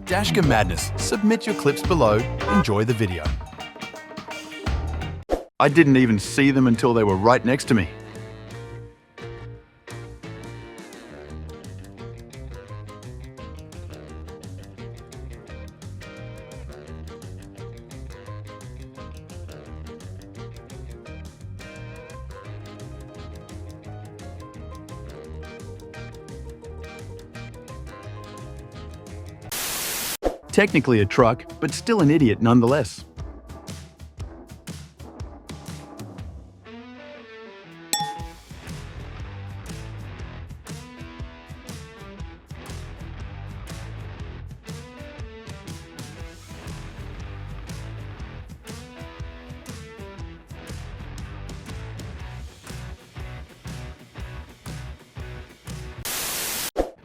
Dashcam Madness. Submit your clips below. Enjoy the video. I didn't even see them until they were right next to me. Technically a truck, but still an idiot nonetheless.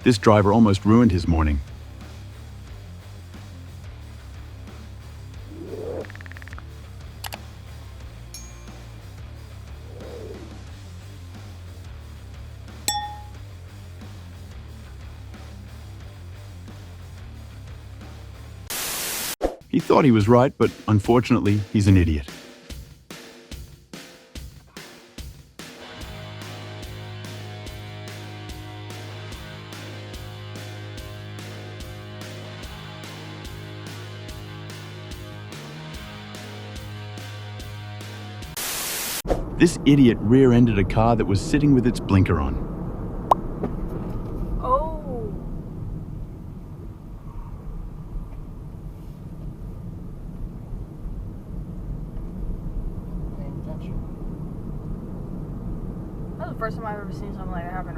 This driver almost ruined his morning. He thought he was right, but unfortunately, he's an idiot. This idiot rear-ended a car that was sitting with its blinker on. Oh. That's the first time I've ever seen something like that happen.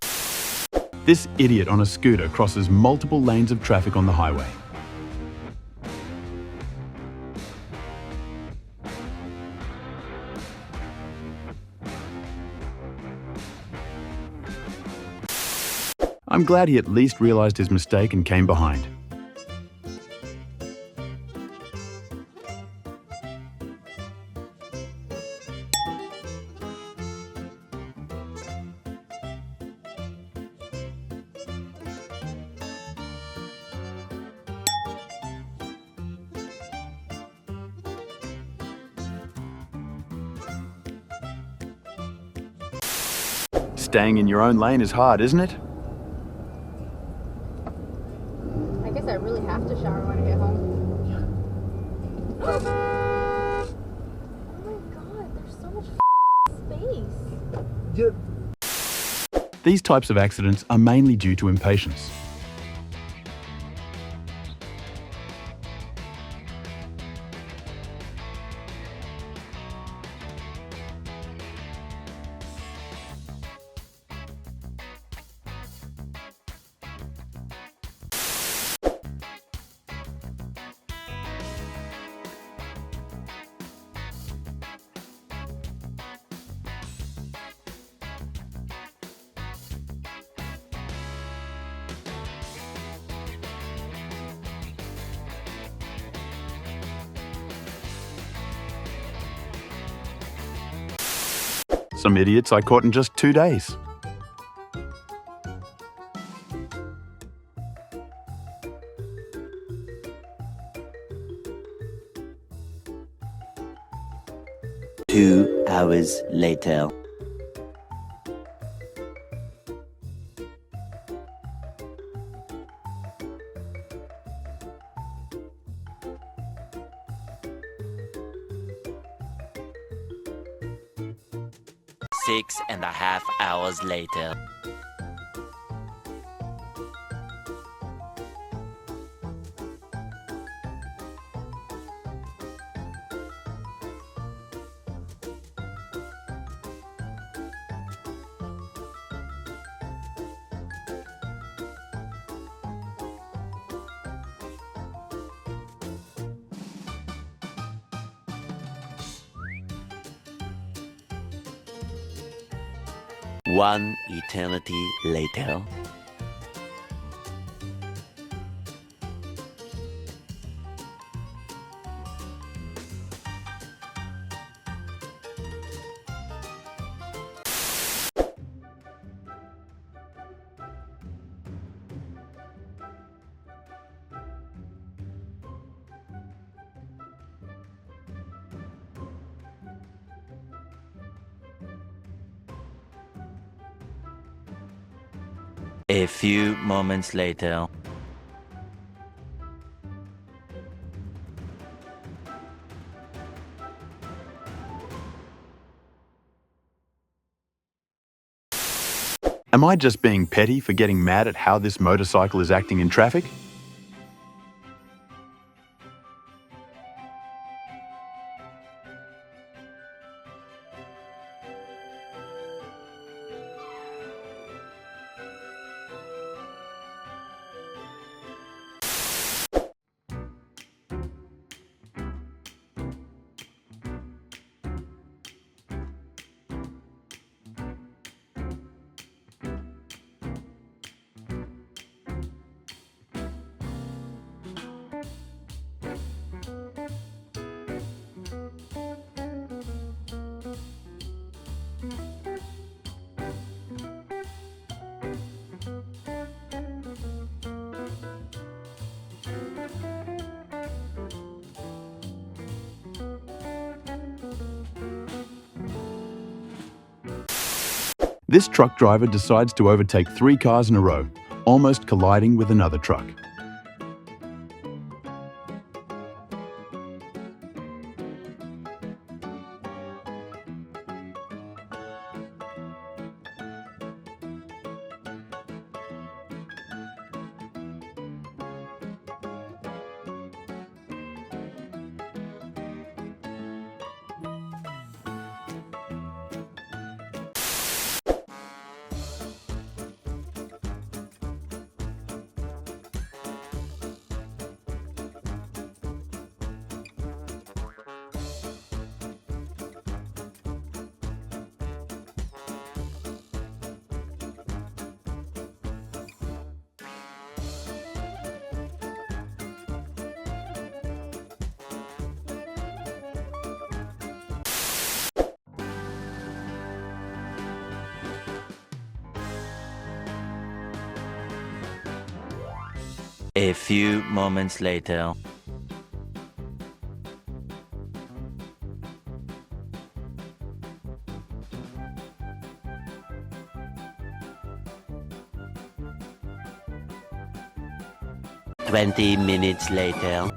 This idiot on a scooter crosses multiple lanes of traffic on the highway. I'm glad he at least realized his mistake and came behind. Staying in your own lane is hard, isn't it? I guess I really have to shower when I get home. Oh my god, there's so much space. These types of accidents are mainly due to impatience. Some idiots I caught in just 2 days. Two hours later. Six and a half hours later. One eternity later. A few moments later. Am I just being petty for getting mad at how this motorcycle is acting in traffic? This truck driver decides to overtake 3 cars in a row, almost colliding with another truck. A few moments later. "20 minutes later.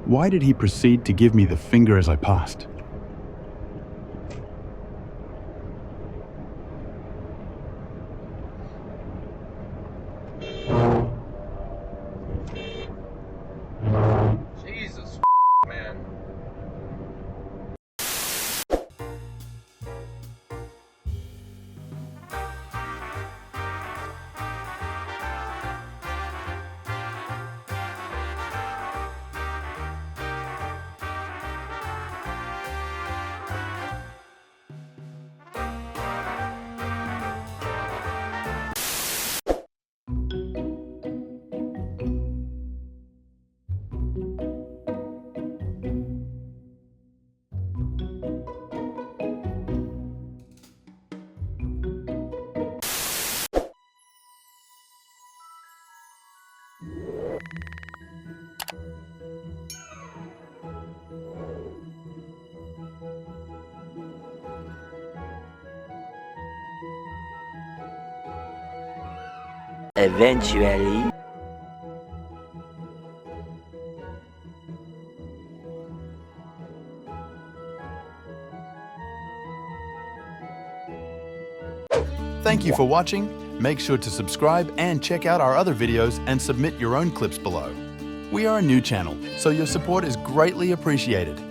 Why did he proceed to give me the finger as I passed? Jesus, man. Eventually. Thank you for watching. Make sure to subscribe and check out our other videos and submit your own clips below. We are a new channel, so your support is greatly appreciated.